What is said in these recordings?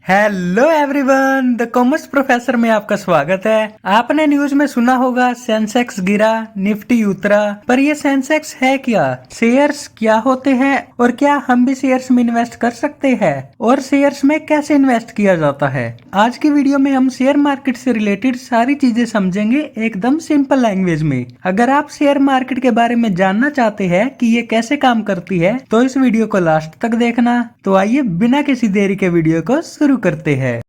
Hello everyone, the commerce professor में आपका स्वागत है। आपने न्यूज में सुना होगा सेंसेक्स गिरा, निफ्टी उतरा, पर ये सेंसेक्स है क्या, शेयर्स क्या होते हैं और क्या हम भी शेयर्स में इन्वेस्ट कर सकते हैं और शेयर्स में कैसे इन्वेस्ट किया जाता है। आज की वीडियो में हम शेयर मार्केट से रिलेटेड सारी चीजें समझेंगे एकदम सिंपल लैंग्वेज में। अगर आप शेयर मार्केट के बारे में जानना चाहते हैं कि ये कैसे काम करती है तो इस वीडियो को लास्ट तक देखना। तो आइए बिना किसी देरी के वीडियो को शुरू करते हैं।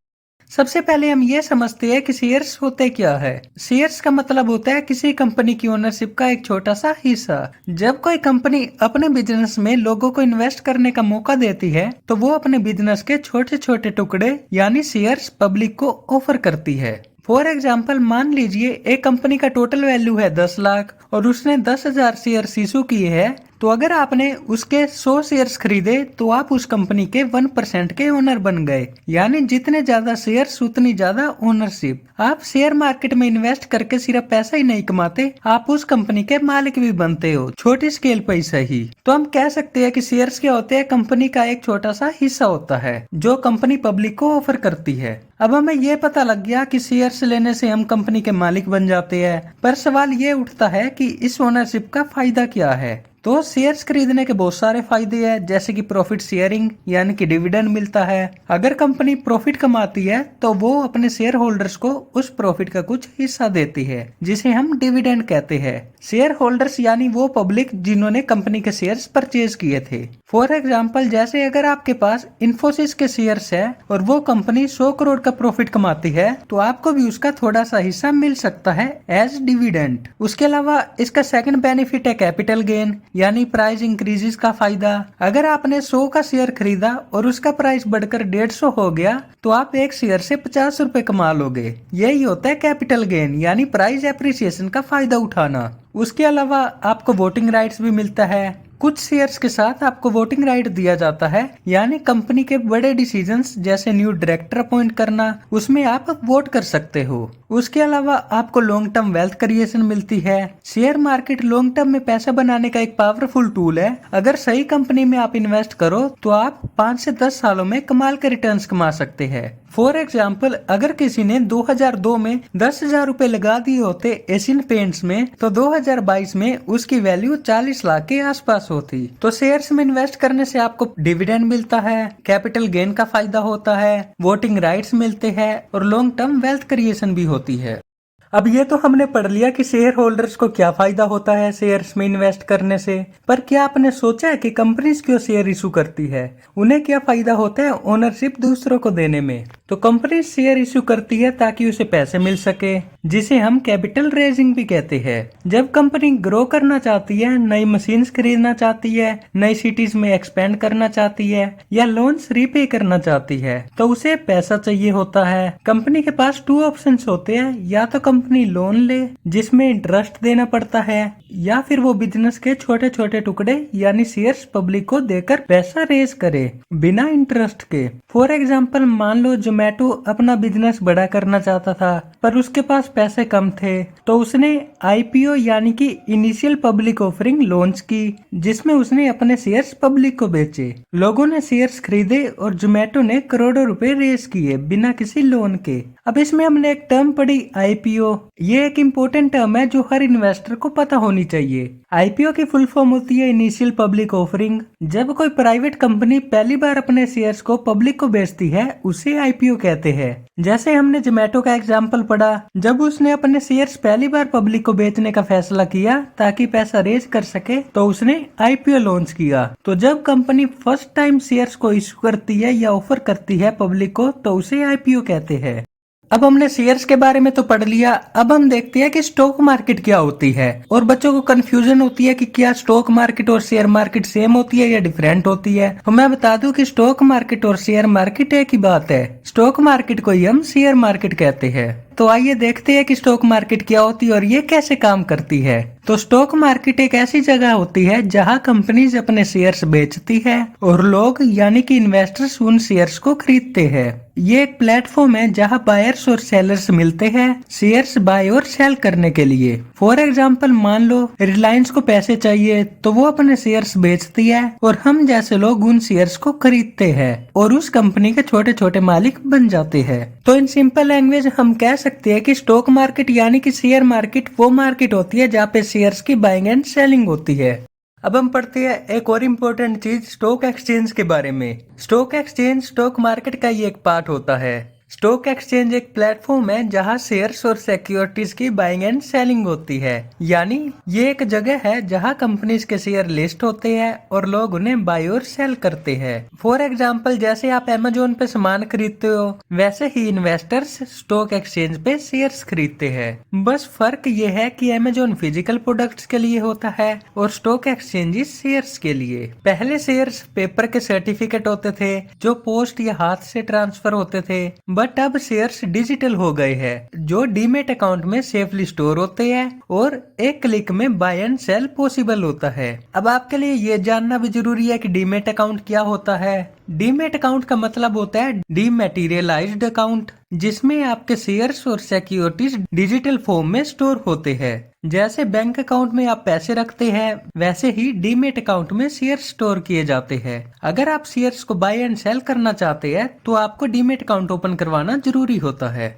सबसे पहले हम ये समझते हैं कि शेयर्स होते क्या है। शेयर्स का मतलब होता है किसी कंपनी की ओनरशिप का एक छोटा सा हिस्सा। जब कोई कंपनी अपने बिजनेस में लोगों को इन्वेस्ट करने का मौका देती है तो वो अपने बिजनेस के छोटे छोटे टुकड़े यानी शेयर्स पब्लिक को ऑफर करती है। फॉर एग्जाम्पल, मान लीजिए एक कंपनी का टोटल वैल्यू है 10 लाख और उसने 10,000 शेयर इशू किए हैं, तो अगर आपने उसके 100 शेयर्स खरीदे तो आप उस कंपनी के 1% के ओनर बन गए। यानी जितने ज्यादा शेयर्स उतनी ज्यादा ओनरशिप। आप शेयर मार्केट में इन्वेस्ट करके सिर्फ पैसा ही नहीं कमाते, आप उस कंपनी के मालिक भी बनते हो, छोटी स्केल पे सही। तो हम कह सकते हैं कि शेयर्स क्या होते हैं, कंपनी का एक छोटा सा हिस्सा होता है जो कंपनी पब्लिक को ऑफर करती है। अब हमें ये पता लग गया कि शेयर्स लेने से हम कंपनी के मालिक बन जाते हैं, पर सवाल ये उठता है कि इस ओनरशिप का फायदा क्या है। तो शेयर्स खरीदने के बहुत सारे फायदे हैं, जैसे कि प्रॉफिट शेयरिंग यानी कि डिविडेंड मिलता है। अगर कंपनी प्रॉफिट कमाती है तो वो अपने शेयर होल्डर्स को उस प्रॉफिट का कुछ हिस्सा देती है, जिसे हम डिविडेंड कहते हैं। शेयर होल्डर्स यानी वो पब्लिक जिन्होंने कंपनी के शेयर्स परचेज किए थे। फॉर एग्जाम्पल, जैसे अगर आपके पास इन्फोसिस के शेयर्स है और वो कंपनी 100 करोड़ का प्रॉफिट कमाती है तो आपको भी उसका थोड़ा सा हिस्सा मिल सकता है एज डिविडेंड। उसके अलावा इसका सेकंड बेनिफिट है कैपिटल गेन यानी प्राइस इंक्रीजेस का फायदा। अगर आपने 100 का शेयर खरीदा और उसका प्राइस बढ़कर 150 हो गया तो आप एक शेयर से 50 रुपए कमा लोगे। यही होता है कैपिटल गेन यानी प्राइस एप्रिसिएशन का फायदा उठाना। उसके अलावा आपको वोटिंग राइट्स भी मिलता है। कुछ शेयर्स के साथ आपको वोटिंग राइट दिया जाता है, यानी कंपनी के बड़े डिसीजंस जैसे न्यू डायरेक्टर अपॉइंट करना, उसमें आप वोट कर सकते हो। उसके अलावा आपको लॉन्ग टर्म वेल्थ क्रिएशन मिलती है। शेयर मार्केट लॉन्ग टर्म में पैसा बनाने का एक पावरफुल टूल है। अगर सही कंपनी में आप इन्वेस्ट करो तो आप 5 से 10 सालों में कमाल के रिटर्न्स कमा सकते हैं। फॉर एग्जाम्पल, अगर किसी ने 2002 में 10,000 रुपए लगा दिए होते एशियन पेंट्स में तो 2022 में उसकी वैल्यू 40 लाख के आसपास होती। तो शेयर्स में इन्वेस्ट करने से आपको डिविडेंड मिलता है, कैपिटल गेन का फायदा होता है, वोटिंग राइट्स मिलते हैं और लॉन्ग टर्म वेल्थ क्रिएशन भी होती है। अब ये तो हमने पढ़ लिया कि शेयर होल्डर्स को क्या फायदा होता है शेयर्स में इन्वेस्ट करने से, पर क्या आपने सोचा है कि कंपनीज क्यों शेयर इशू करती है, उन्हें क्या फायदा होता है ओनरशिप दूसरों को देने में। तो कंपनी शेयर इशू करती है ताकि उसे पैसे मिल सके, जिसे हम कैपिटल रेजिंग भी कहते हैं। जब कंपनी ग्रो करना चाहती है, नई मशीन्स खरीदना चाहती है, नई सिटीज में एक्सपेंड करना चाहती है या लोन्स रीपे करना चाहती है तो उसे पैसा चाहिए होता है। कंपनी के पास 2 ऑप्शंस होते हैं, या तो कंपनी लोन ले जिसमें इंटरेस्ट देना पड़ता है, या फिर वो बिजनेस के छोटे छोटे टुकड़े यानी शेयर्स पब्लिक को देकर पैसा रेज करे बिना इंटरेस्ट के। फॉर एग्जाम्पल, मान लो जोमेटो अपना बिजनेस बड़ा करना चाहता था पर उसके पास पैसे कम थे, तो उसने आईपीओ यानी कि इनिशियल पब्लिक ऑफरिंग लॉन्च की, जिसमें उसने अपने शेयर्स पब्लिक को बेचे। लोगों ने शेयर्स खरीदे और जोमेटो ने करोड़ों रुपए रेज किए बिना किसी लोन के। अब इसमें हमने एक टर्म पढ़ी आईपीओ। ये एक इम्पोर्टेंट टर्म है जो हर इन्वेस्टर को पता होनी चाहिए। आईपीओ की फुल फॉर्म होती है इनिशियल पब्लिक ऑफरिंग। जब कोई प्राइवेट कंपनी पहली बार अपने शेयर्स को पब्लिक को बेचती है उसे आईपीओ कहते हैं। जैसे हमने जोमेटो का एग्जाम्पल पढ़ा, जब उसने अपने शेयर्स पहली बार पब्लिक को बेचने का फैसला किया ताकि पैसा रेज कर सके तो उसने आईपीओ लॉन्च किया। तो जब कंपनी फर्स्ट टाइम शेयर्स को इशू करती है या ऑफर करती है पब्लिक को तो उसे आईपीओ कहते हैं। अब हमने शेयर्स के बारे में तो पढ़ लिया, अब हम देखते हैं कि स्टॉक मार्केट क्या होती है। और बच्चों को कंफ्यूजन होती है कि क्या स्टॉक मार्केट और शेयर मार्केट सेम होती है या डिफरेंट होती है। तो मैं बता दूं कि स्टॉक मार्केट और शेयर मार्केट एक ही बात है। स्टॉक मार्केट को ही हम शेयर मार्केट कहते हैं। तो आइए देखते हैं कि स्टॉक मार्केट क्या होती है और ये कैसे काम करती है। तो स्टॉक मार्केट एक ऐसी जगह होती है जहां कंपनीज अपने शेयर्स बेचती है और लोग यानी कि इन्वेस्टर्स उन शेयर्स को खरीदते हैं। ये एक प्लेटफॉर्म है जहां बायर्स और सेलर्स मिलते हैं शेयर्स बाय और सेल करने के लिए। फॉर एग्जांपल मान लो रिलायंस को पैसे चाहिए तो वो अपने शेयर्स बेचती है और हम जैसे लोग उन शेयर्स को खरीदते हैं और उस कंपनी के छोटे छोटे मालिक बन जाते हैं। तो इन सिंपल लैंग्वेज हम कह सकते हैं कि स्टॉक मार्केट यानी कि शेयर मार्केट वो मार्केट होती है जहाँ पे शेयर्स की बाइंग एंड सेलिंग होती है। अब हम पढ़ते हैं एक और इम्पोर्टेंट चीज स्टॉक एक्सचेंज के बारे में। स्टॉक एक्सचेंज स्टॉक मार्केट का ही एक पार्ट होता है। स्टॉक एक्सचेंज एक प्लेटफॉर्म है जहां शेयर्स और सिक्योरिटीज की बाइंग एंड सेलिंग होती है, यानी ये एक जगह है जहां कंपनीज के शेयर लिस्ट होते हैं और लोग उन्हें बाय और सेल करते हैं। फॉर एग्जांपल जैसे आप अमेजोन पे सामान खरीदते हो वैसे ही इन्वेस्टर्स स्टॉक एक्सचेंज पे शेयर्स खरीदते हैं। बस फर्क ये है कि अमेजोन फिजिकल प्रोडक्ट्स के लिए होता है और स्टॉक एक्सचेंजेस शेयर्स के लिए। पहले शेयर्स पेपर के सर्टिफिकेट होते थे जो पोस्ट या हाथ से ट्रांसफर होते थे, बट अब शेयर्स डिजिटल हो गए हैं जो डीमेट अकाउंट में सेफली स्टोर होते हैं और एक क्लिक में बाय एंड सेल पॉसिबल होता है। अब आपके लिए ये जानना भी जरूरी है कि डीमेट अकाउंट क्या होता है। डीमेट अकाउंट का मतलब होता है डीमैटेरियलाइज्ड अकाउंट, जिसमें आपके शेयर्स और सिक्योरिटीज डिजिटल फॉर्म में स्टोर होते हैं। जैसे बैंक अकाउंट में आप पैसे रखते हैं वैसे ही डीमेट अकाउंट में शेयर स्टोर किए जाते हैं। अगर आप शेयर्स को बाय एंड सेल करना चाहते हैं तो आपको डीमेट अकाउंट ओपन करवाना जरूरी होता है।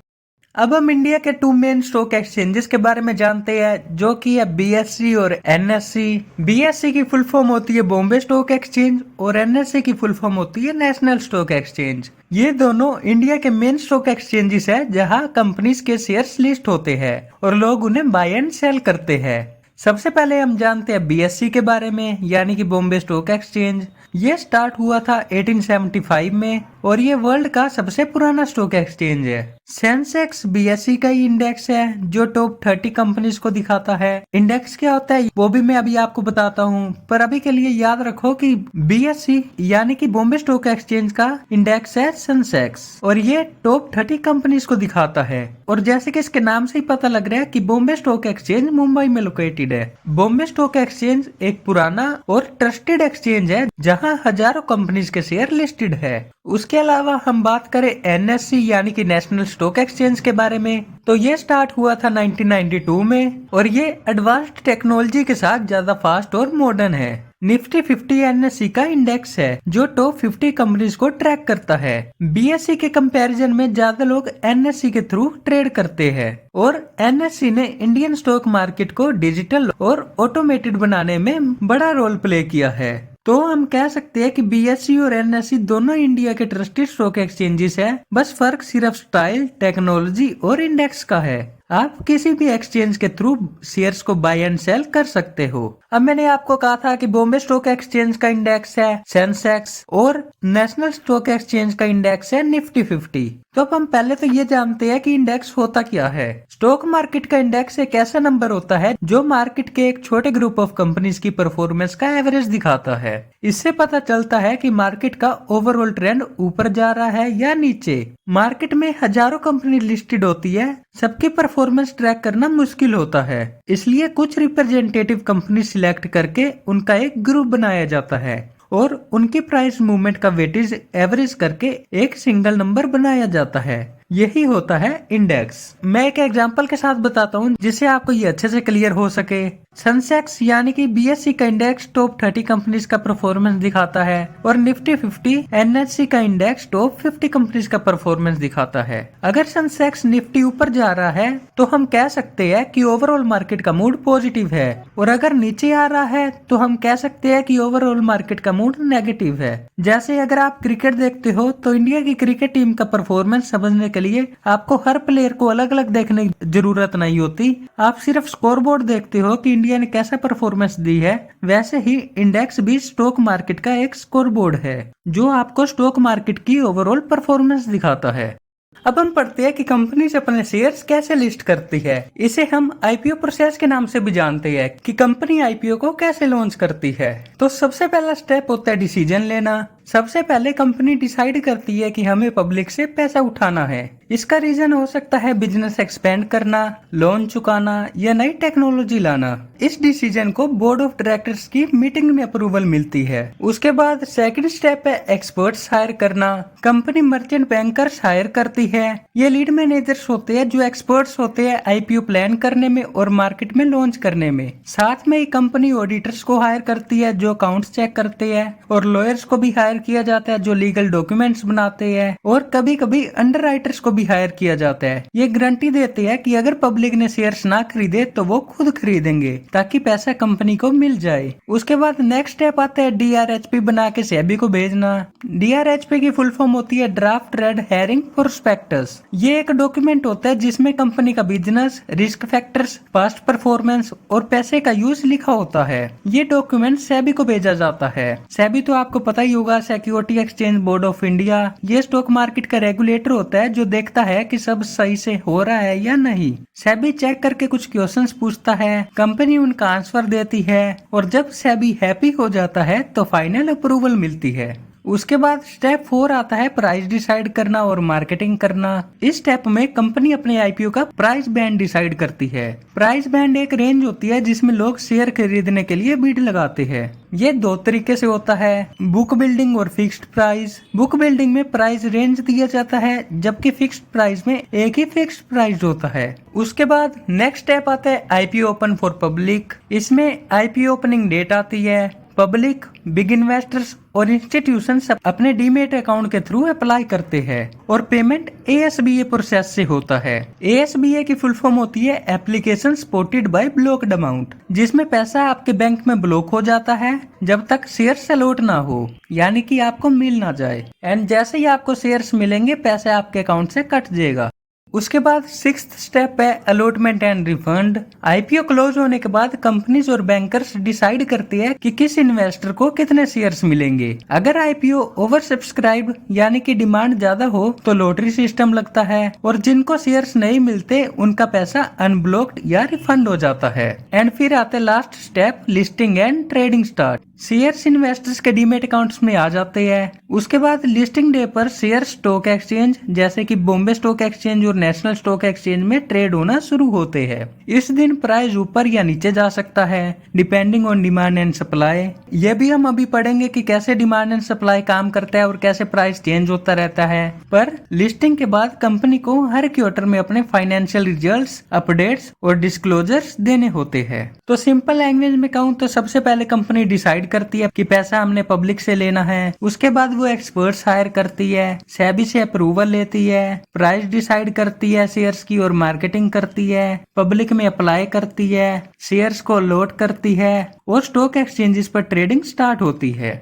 अब हम इंडिया के 2 मेन स्टॉक एक्सचेंजेस के बारे में जानते हैं जो कि है बीएसई और एनएसई। बीएसई की फुल फॉर्म होती है बॉम्बे स्टॉक एक्सचेंज और एनएसई की फुल फॉर्म होती है नेशनल स्टॉक एक्सचेंज। ये दोनों इंडिया के मेन स्टॉक एक्सचेंजेस है जहां कंपनीज के शेयर्स लिस्ट होते हैं और लोग उन्हें बाय एंड सेल करते हैं। सबसे पहले हम जानते हैं बीएसई के बारे में यानी कि बॉम्बे स्टॉक एक्सचेंज। ये स्टार्ट हुआ था 1875 में और ये वर्ल्ड का सबसे पुराना स्टॉक एक्सचेंज है। सेंसेक्स बीएसई का ही इंडेक्स है जो टॉप 30 कंपनीज को दिखाता है। इंडेक्स क्या होता है वो भी मैं अभी आपको बताता हूँ, पर अभी के लिए याद रखो कि बीएसई यानी कि बॉम्बे स्टॉक एक्सचेंज का इंडेक्स है सेंसेक्स और ये टॉप 30 कंपनीज को दिखाता है। और जैसे कि इसके नाम से ही पता लग रहा है कि बॉम्बे स्टॉक एक्सचेंज मुंबई में लोकेटेड है। बॉम्बे स्टॉक एक्सचेंज एक पुराना और ट्रस्टेड एक्सचेंज है जहां हजारों कंपनीज के शेयर लिस्टेड है। उसके अलावा हम बात करें एनएससी यानी कि नेशनल स्टॉक एक्सचेंज के बारे में तो ये स्टार्ट हुआ था 1992 में और ये एडवांस्ड टेक्नोलॉजी के साथ ज्यादा फास्ट और मॉडर्न है। निफ्टी 50 एनएससी का इंडेक्स है जो टॉप 50 कंपनीज को ट्रैक करता है। बीएसई के कंपैरिजन में ज्यादा लोग एनएससी के थ्रू ट्रेड करते हैं और एनएससी ने इंडियन स्टॉक मार्केट को डिजिटल और ऑटोमेटेड बनाने में बड़ा रोल प्ले किया है। तो हम कह सकते हैं कि बीएसई और एनएसई दोनों इंडिया के ट्रस्टेड स्टॉक एक्सचेंजेस है, बस फर्क सिर्फ स्टाइल, टेक्नोलॉजी और इंडेक्स का है। आप किसी भी एक्सचेंज के थ्रू शेयर्स को बाय एंड सेल कर सकते हो। अब मैंने आपको कहा था कि बॉम्बे स्टॉक एक्सचेंज का इंडेक्स है सेंसेक्स और नेशनल स्टॉक एक्सचेंज का इंडेक्स है निफ्टी 50। तो अब हम पहले तो ये जानते हैं कि इंडेक्स होता क्या है। स्टॉक मार्केट का इंडेक्स एक ऐसा नंबर होता है जो मार्केट के एक छोटे ग्रुप ऑफ कंपनीज की परफॉर्मेंस का एवरेज दिखाता है। इससे पता चलता है कि मार्केट का ओवरऑल ट्रेंड ऊपर जा रहा है या नीचे। मार्केट में हजारों कंपनी लिस्टेड होती है, सबकी परफॉर्मेंस ट्रैक करना मुश्किल होता है, इसलिए कुछ रिप्रेजेंटेटिव कंपनी सिलेक्ट करके उनका एक ग्रुप बनाया जाता है और उनकी प्राइस मूवमेंट का वेटेज एवरेज करके एक सिंगल नंबर बनाया जाता है। यही होता है इंडेक्स। मैं एक एग्जांपल के साथ बताता हूँ जिससे आपको ये अच्छे से क्लियर हो सके। सेंसेक्स यानी कि बीएसई का इंडेक्स टॉप 30 कंपनीज का परफॉर्मेंस दिखाता है और निफ्टी 50 एनएससी का इंडेक्स टॉप 50 कंपनीज का परफॉर्मेंस दिखाता है। अगर सेंसेक्स निफ्टी ऊपर जा रहा है तो हम कह सकते हैं कि ओवरऑल मार्केट का मूड पॉजिटिव है और अगर नीचे आ रहा है तो हम कह सकते हैं कि ओवरऑल मार्केट का मूड नेगेटिव है। जैसे अगर आप क्रिकेट देखते हो तो इंडिया की क्रिकेट टीम का परफॉर्मेंस समझने के लिए आपको हर प्लेयर को अलग अलग देखने की जरूरत नहीं होती, आप सिर्फ स्कोरबोर्ड देखते हो कि इंडिया ने कैसा परफॉर्मेंस दी है। वैसे ही इंडेक्स भी स्टॉक मार्केट का एक स्कोरबोर्ड है जो आपको स्टॉक मार्केट की ओवरऑल परफॉर्मेंस दिखाता है। अब हम पढ़ते हैं कि कंपनीज अपने शेयर्स कैसे लिस्ट करती है। इसे हम आईपीओ प्रोसेस के नाम से भी जानते हैं कि कंपनी आईपीओ को कैसे लॉन्च करती है। तो सबसे पहला स्टेप होता है डिसीजन लेना। सबसे पहले कंपनी डिसाइड करती है कि हमें पब्लिक से पैसा उठाना है। इसका रीजन हो सकता है बिजनेस एक्सपेंड करना, लोन चुकाना या नई टेक्नोलॉजी लाना। इस डिसीजन को बोर्ड ऑफ डायरेक्टर्स की मीटिंग में अप्रूवल मिलती है। उसके बाद सेकंड स्टेप है एक्सपर्ट्स हायर करना। कंपनी मर्चेंट बैंकर्स हायर करती है। ये लीड मैनेजर्स होते हैं जो एक्सपर्ट्स होते हैं आईपीओ प्लान करने में और मार्केट में लॉन्च करने में। साथ में ही कंपनी ऑडिटर्स को हायर करती है जो अकाउंट्स चेक करते हैं, और लॉयर्स को भी हायर किया जाता है जो लीगल डॉक्यूमेंट्स बनाते हैं, और कभी कभी अंडर राइटर्स को भी हायर किया जाता है। ये गारंटी देते हैं कि अगर पब्लिक ने शेयर्स ना खरीदे तो वो खुद खरीदेंगे ताकि पैसा कंपनी को मिल जाए। उसके बाद नेक्स्ट स्टेप आता है DRHP बना के सेबी को भेजना। DRHP की फुल फॉर्म होती है ड्राफ्ट रेड हेरिंग प्रोस्पेक्टस। ये एक डॉक्यूमेंट होता है जिसमें कंपनी का business, risk factors, past performance और पैसे का यूज लिखा होता है। ये डॉक्यूमेंट सेबी को भेजा जाता है। सेबी तो आपको पता ही होगा, security exchange board of India. ये स्टॉक मार्केट का रेगुलेटर होता है जो देखता है कि सब सही से हो रहा है या नहीं। सेबी चेक करके कुछ क्वेश्चंस पूछता है, कंपनी उनका आंसर देती है, और जब सेबी हैप्पी हो जाता है तो फाइनल अप्रूवल मिलती है। उसके बाद स्टेप 4 आता है प्राइस डिसाइड करना और मार्केटिंग करना। इस स्टेप में कंपनी अपने आईपीओ का प्राइस बैंड डिसाइड करती है। प्राइस बैंड एक रेंज होती है जिसमें लोग शेयर खरीदने के लिए बिड लगाते हैं। ये दो तरीके से होता है, बुक बिल्डिंग और फिक्स्ड प्राइस। बुक बिल्डिंग में प्राइस रेंज दिया जाता है, जबकि फिक्स्ड प्राइस में एक ही फिक्स्ड प्राइस होता है। उसके बाद नेक्स्ट स्टेप आता है आईपीओ ओपन फॉर पब्लिक। इसमें आईपीओ ओपनिंग डेट आती है। पब्लिक, बिग इन्वेस्टर्स और इंस्टीट्यूशन अपने डीमेट अकाउंट के थ्रू अप्लाई करते हैं, और पेमेंट ASBA प्रोसेस से होता है। ASBA की फुल फॉर्म होती है application supported by blocked amount, जिसमें पैसा आपके बैंक में ब्लॉक हो जाता है जब तक शेयर्स अलॉट ना हो, यानी कि आपको मिल ना जाए। एंड जैसे ही आपको शेयर्स मिलेंगे पैसे आपके अकाउंट से कट जाएगा। उसके बाद सिक्स्थ स्टेप है allotment and refund. IPO close होने के बाद कंपनीज और बैंकर्स डिसाइड करते हैं कि किस इन्वेस्टर को कितने शेयर्स मिलेंगे। अगर आईपीओ ओवर सब्सक्राइब यानी कि डिमांड ज्यादा हो तो लॉटरी सिस्टम लगता है, और जिनको शेयर्स नहीं मिलते उनका पैसा अनब्लॉक्ड या रिफंड हो जाता है। एंड फिर आते last step listing and trading start. Shares investors के डीमेट अकाउंट्स में आ जाते हैं। उसके बाद लिस्टिंग डे पर शेयर स्टॉक एक्सचेंज जैसे कि बॉम्बे स्टॉक एक्सचेंज और नेशनल स्टॉक एक्सचेंज में ट्रेड होना शुरू होते हैं। इस दिन प्राइस ऊपर या नीचे जा सकता है depending on demand and supply. ये भी हम अभी पढ़ेंगे कि कैसे डिमांड एंड सप्लाई काम करता है और कैसे प्राइस चेंज होता रहता है। पर लिस्टिंग के बाद कंपनी को हर क्वार्टर में अपने फाइनेंशियल रिजल्ट्स, अपडेट्स और डिस्क्लोजर्स देने होते हैं। तो सिंपल लैंग्वेज में कहूँ तो सबसे पहले कंपनी डिसाइड करती है कि पैसा हमने पब्लिक से लेना है। उसके बाद वो एक्सपर्ट्स हायर करती है, सेबी से अप्रूवल लेती है, प्राइस डिसाइड करती है शेयर्स की और मार्केटिंग करती है, पब्लिक में अप्लाई करती है, शेयर्स को अलॉट करती है और स्टॉक एक्सचेंजेस पर ट्रेडिंग स्टार्ट होती है।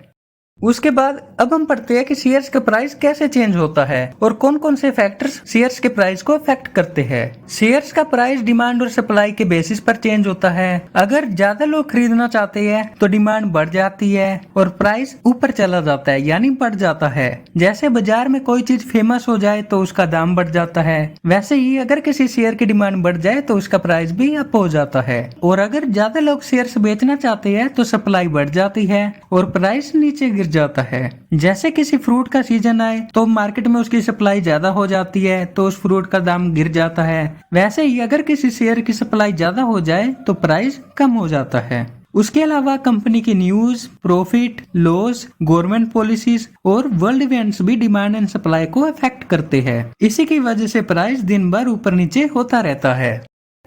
उसके बाद अब हम पढ़ते हैं कि शेयर्स का प्राइस कैसे चेंज होता है और कौन कौन से फैक्टर्स शेयर्स के प्राइस को अफेक्ट करते हैं। शेयर्स का प्राइस डिमांड और सप्लाई के बेसिस पर चेंज होता है। अगर ज्यादा लोग खरीदना चाहते हैं तो डिमांड बढ़ जाती है और प्राइस ऊपर चला जाता है यानी बढ़ जाता है। जैसे बाजार में कोई चीज फेमस हो जाए तो उसका दाम बढ़ जाता है, वैसे ही अगर किसी शेयर की डिमांड बढ़ जाए तो उसका प्राइस भी अप हो जाता है। और अगर ज्यादा लोग शेयर्स बेचना चाहते हैं तो सप्लाई बढ़ जाती है और प्राइस नीचे गिर जाता है। जैसे किसी फ्रूट का सीजन आए तो मार्केट में उसकी सप्लाई ज्यादा हो जाती है तो उस फ्रूट का दाम गिर जाता है। वैसे ही अगर किसी शेयर की सप्लाई ज्यादा हो जाए तो प्राइस कम हो जाता है। उसके अलावा कंपनी की news, profit, loss, government policies और वर्ल्ड इवेंट्स भी डिमांड एंड सप्लाई को अफेक्ट करते हैं। इसी की वजह से प्राइस दिन भर ऊपर नीचे होता रहता है।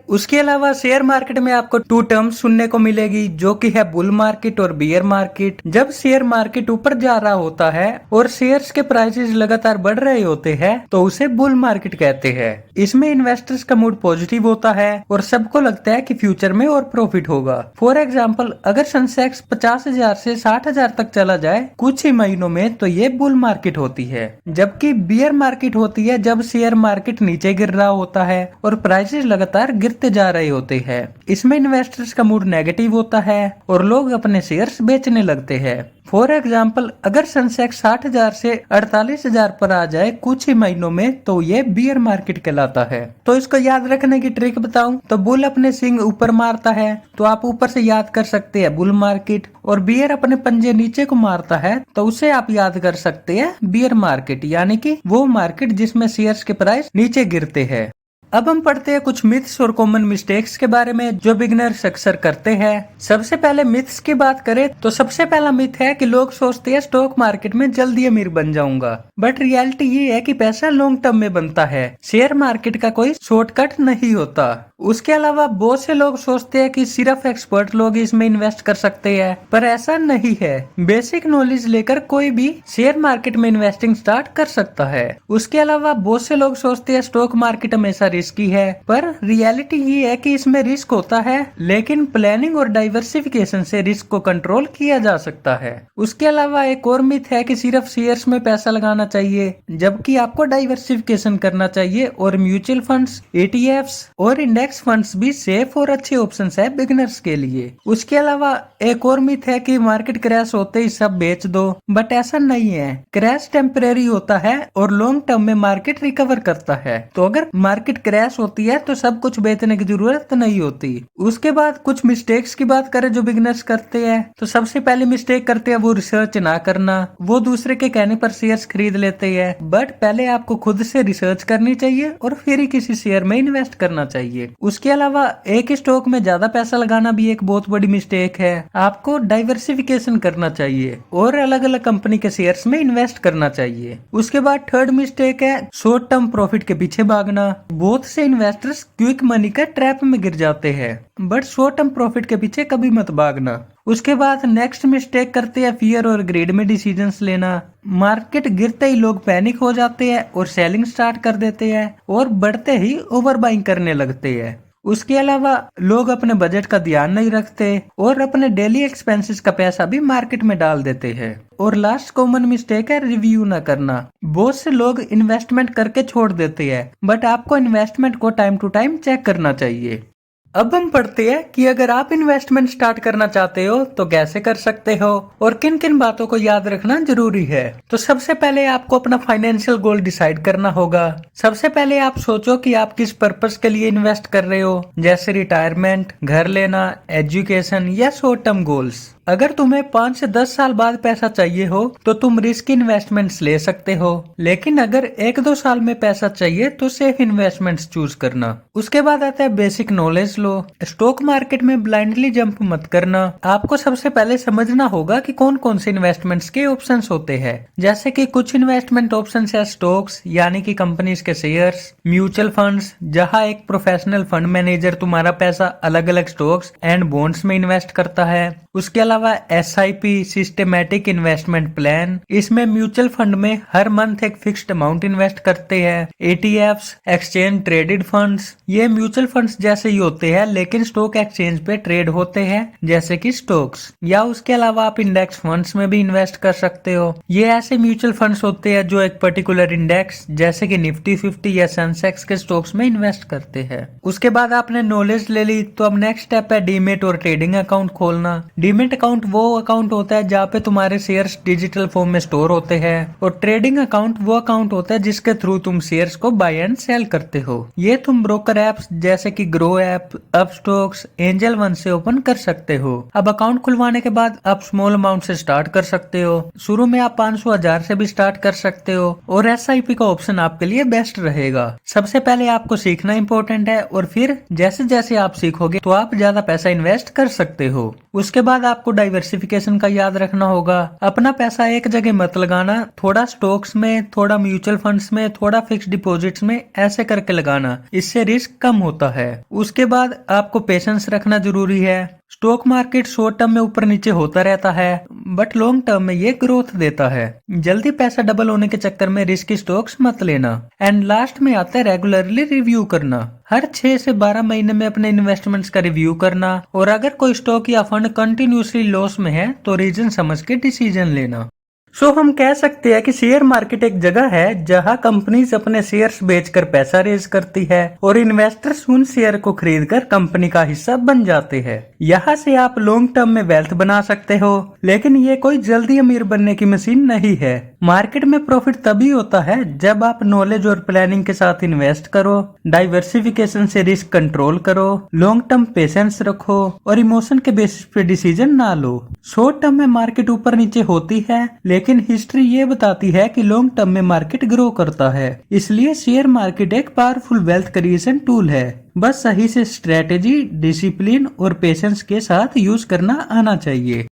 उसके अलावा शेयर मार्केट में आपको 2 टर्म्स सुनने को मिलेगी जो कि है बुल मार्केट और बियर मार्केट। जब शेयर मार्केट ऊपर जा रहा होता है और शेयर्स के प्राइसेस लगातार बढ़ रहे होते हैं तो उसे बुल मार्केट कहते हैं। इसमें इन्वेस्टर्स का मूड पॉजिटिव होता है और सबको लगता है कि फ्यूचर में और प्रॉफिट होगा। फॉर एग्जाम्पल अगर सेंसेक्स 50,000 से 60,000 तक चला जाए कुछ ही महीनों में तो ये बुल मार्केट होती है। जबकि बियर मार्केट होती है जब शेयर मार्केट नीचे गिर रहा होता है और प्राइसेस लगातार गिरते गिरते जा रहे होते हैं। इसमें इन्वेस्टर्स का मूड नेगेटिव होता है और लोग अपने शेयर्स बेचने लगते हैं। फॉर एग्जाम्पल, अगर सेंसेक्स 60,000 से 48,000 पर आ जाए कुछ ही महीनों में तो ये बियर मार्केट कहलाता है। तो इसको याद रखने की ट्रिक बताऊं तो बुल अपने सिंग ऊपर मारता है तो आप ऊपर से याद कर सकते हैं बुल मार्केट, और बियर अपने पंजे नीचे को मारता है तो उसे आप याद कर सकते हैं बियर मार्केट, यानी कि वो मार्केट जिसमें शेयर्स के प्राइस नीचे गिरते हैं। अब हम पढ़ते हैं कुछ मिथ्स और कॉमन मिस्टेक्स के बारे में जो बिगनर्स अक्सर करते हैं। सबसे पहले मिथ्स की बात करें तो सबसे पहला मिथ है कि लोग सोचते हैं स्टॉक मार्केट में जल्दी अमीर बन जाऊंगा, बट रियलिटी ये है कि पैसा लॉन्ग टर्म में बनता है। शेयर मार्केट का कोई शॉर्टकट नहीं होता। उसके अलावा बहुत से लोग सोचते हैं कि सिर्फ एक्सपर्ट लोग इसमें इन्वेस्ट कर सकते हैं, पर ऐसा नहीं है। बेसिक नॉलेज लेकर कोई भी शेयर मार्केट में इन्वेस्टिंग स्टार्ट कर सकता है। उसके अलावा बहुत से लोग सोचते हैं स्टॉक मार्केट हमेशा रिस्की है, पर रियलिटी ये है कि इसमें रिस्क होता है, लेकिन प्लानिंग और डाइवर्सिफिकेशन से रिस्क को कंट्रोल किया जा सकता है। उसके अलावा एक और मिथ है कि सिर्फ शेयर्स में पैसा लगाना चाहिए, जबकि आपको डाइवर्सिफिकेशन करना चाहिए और म्यूचुअल फंड्स, ETFs और इंडेक्स फंड्स भी सेफ और अच्छे ऑप्शंस है बिगिनर्स के लिए। उसके अलावा एक और मिथ है कि मार्केट क्रैश होते ही सब बेच दो, बट ऐसा नहीं है। क्रैश टेम्परेरी होता है और लॉन्ग टर्म में मार्केट रिकवर करता है। तो अगर मार्केट क्रैश होती है तो सब कुछ बेचने की जरूरत नहीं होती। उसके बाद कुछ मिस्टेक्स की बात करें जो बिगिनर्स करते हैं, तो सबसे पहले मिस्टेक करते हैं वो रिसर्च ना करना। वो दूसरे के कहने पर शेयर्स खरीद लेते हैं, बट पहले आपको खुद से रिसर्च करनी चाहिए और फिर ही किसी शेयर में इन्वेस्ट करना चाहिए। उसके अलावा एक स्टॉक में ज्यादा पैसा लगाना भी एक बहुत बड़ी मिस्टेक है। आपको डाइवर्सिफिकेशन करना चाहिए और अलग अलग कंपनी के शेयर्स में इन्वेस्ट करना चाहिए। उसके बाद थर्ड मिस्टेक है शॉर्ट टर्म प्रॉफिट के पीछे भागना। बहुत से इन्वेस्टर्स क्विक मनी का ट्रैप में गिर जाते हैं, बट शॉर्ट टर्म प्रॉफिट के पीछे कभी मत भागना। उसके बाद नेक्स्ट मिस्टेक करते हैं फियर और ग्रीड में डिसीजंस लेना। मार्केट गिरते ही लोग पैनिक हो जाते हैं और सेलिंग स्टार्ट कर देते हैं और बढ़ते ही ओवर बाइंग करने लगते हैं। उसके अलावा लोग अपने बजट का ध्यान नहीं रखते और अपने डेली एक्सपेंसेस का पैसा भी मार्केट में डाल देते हैं। और लास्ट कॉमन मिस्टेक है रिव्यू न करना। बहुत से लोग इन्वेस्टमेंट करके छोड़ देते हैं, बट आपको इन्वेस्टमेंट को टाइम टू टाइम चेक करना चाहिए। अब हम पढ़ते हैं कि अगर आप इन्वेस्टमेंट स्टार्ट करना चाहते हो तो कैसे कर सकते हो और किन किन बातों को याद रखना जरूरी है। तो सबसे पहले आपको अपना फाइनेंशियल गोल डिसाइड करना होगा। सबसे पहले आप सोचो कि आप किस पर्पस के लिए इन्वेस्ट कर रहे हो, जैसे रिटायरमेंट, घर लेना, एजुकेशन या शॉर्ट टर्म गोल्स। अगर तुम्हें 5 से 10 साल बाद पैसा चाहिए हो तो तुम रिस्क इन्वेस्टमेंट्स ले सकते हो, लेकिन अगर 1-2 साल में पैसा चाहिए तो सेफ इन्वेस्टमेंट्स चूज करना। उसके बाद आता है बेसिक नॉलेज लो। स्टॉक मार्केट में ब्लाइंडली जंप मत करना। आपको सबसे पहले समझना होगा कि कौन कौन से इन्वेस्टमेंट्स के ऑप्शंस होते हैं, जैसे कि कुछ इन्वेस्टमेंट ऑप्शंस है स्टॉक्स यानी कि कंपनीज के शेयर्स, म्यूचुअल फंड्स जहां एक प्रोफेशनल फंड मैनेजर तुम्हारा पैसा अलग अलग स्टॉक्स एंड बॉन्ड्स में इन्वेस्ट करता है। उसके अलावा SIP सिस्टेमेटिक इन्वेस्टमेंट प्लान, इसमें म्यूचुअल फंड में हर मंथ एक फिक्स्ड अमाउंट इन्वेस्ट करते हैं। ETFs एक्सचेंज ट्रेडेड फंड्स, ये म्यूचुअल फंड्स जैसे ही होते हैं लेकिन स्टॉक एक्सचेंज पे ट्रेड होते हैं जैसे कि स्टॉक्स। या उसके अलावा आप इंडेक्स फंड्स में भी इन्वेस्ट कर सकते हो। ये ऐसे म्यूचुअल फंड्स होते हैं जो एक पर्टिकुलर इंडेक्स जैसे कि निफ्टी 50 या सेंसेक्स के स्टॉक्स में इन्वेस्ट करते हैं। उसके बाद आपने नॉलेज ले ली तो अब नेक्स्ट स्टेप है डीमेट और ट्रेडिंग अकाउंट खोलना। डीमेट अकाउंट वो अकाउंट होता है जहाँ पे तुम्हारे शेयर्स डिजिटल फॉर्म में स्टोर होते हैं, और ट्रेडिंग अकाउंट वो अकाउंट होता है जिसके थ्रू तुम शेयर्स को बाय एंड सेल करते हो। ये तुम ब्रोकर ऐप्स जैसे कि grow app, Upstox, angel one से ओपन कर सकते हो। अब अकाउंट खुलवाने के बाद आप स्मॉल अमाउंट से स्टार्ट कर सकते हो। शुरू में आप 500,000 से भी स्टार्ट कर सकते हो और SIP का ऑप्शन आपके लिए बेस्ट रहेगा। सबसे पहले आपको सीखना इंपॉर्टेंट है और फिर जैसे जैसे आप सीखोगे तो आप ज्यादा पैसा इन्वेस्ट कर सकते हो। उसके बाद आपको डाइवर्सिफिकेशन का याद रखना होगा। अपना पैसा एक जगह मत लगाना, थोड़ा स्टॉक्स में, थोड़ा म्यूचुअल फंड्स में, थोड़ा फिक्स डिपॉजिट्स में, ऐसे करके लगाना। इससे रिस्क कम होता है। उसके बाद आपको पेशेंस रखना जरूरी है। स्टॉक मार्केट शॉर्ट टर्म में ऊपर नीचे होता रहता है, बट लॉन्ग टर्म में ये ग्रोथ देता है। जल्दी पैसा डबल होने के चक्कर में रिस्की स्टॉक्स मत लेना। एंड लास्ट में आता है रेगुलरली रिव्यू करना। हर 6 से 12 महीने में अपने इन्वेस्टमेंट्स का रिव्यू करना, और अगर कोई स्टॉक या फंड कंटिन्यूसली लॉस में है तो रीजन समझ के डिसीजन लेना। सो हम कह सकते हैं कि शेयर मार्केट एक जगह है जहां कंपनीज अपने शेयर्स बेचकर पैसा रेज करती है और इन्वेस्टर्स उन शेयर को खरीदकर कंपनी का हिस्सा बन जाते हैं। यहाँ से आप लॉन्ग टर्म में वेल्थ बना सकते हो, लेकिन ये कोई जल्दी अमीर बनने की मशीन नहीं है। मार्केट में प्रॉफिट तभी होता है जब आप नॉलेज और प्लानिंग के साथ इन्वेस्ट करो, डाइवर्सिफिकेशन से रिस्क कंट्रोल करो, लॉन्ग टर्म पेशेंस रखो और इमोशन के बेसिस पे डिसीजन ना लो। शॉर्ट टर्म में मार्केट ऊपर नीचे होती है, लेकिन हिस्ट्री ये बताती है कि लॉन्ग टर्म में मार्केट ग्रो करता है। इसलिए शेयर मार्केट एक पावरफुल वेल्थ क्रिएशन टूल है। बस सही से स्ट्रेटेजी, डिसिप्लिन और पेशेंस के साथ यूज करना आना चाहिए।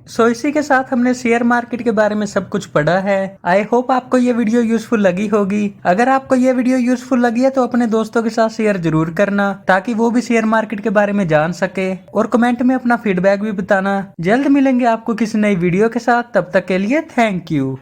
सो इसी के साथ हमने शेयर मार्केट के बारे में सब कुछ पढ़ा है। आई होप आपको ये वीडियो यूजफुल लगी होगी। अगर आपको ये वीडियो यूजफुल लगी है तो अपने दोस्तों के साथ शेयर जरूर करना, ताकि वो भी शेयर मार्केट के बारे में जान सके। और कमेंट में अपना फीडबैक भी बताना। जल्द मिलेंगे आपको किसी नई वीडियो के साथ, तब तक के लिए थैंक यू।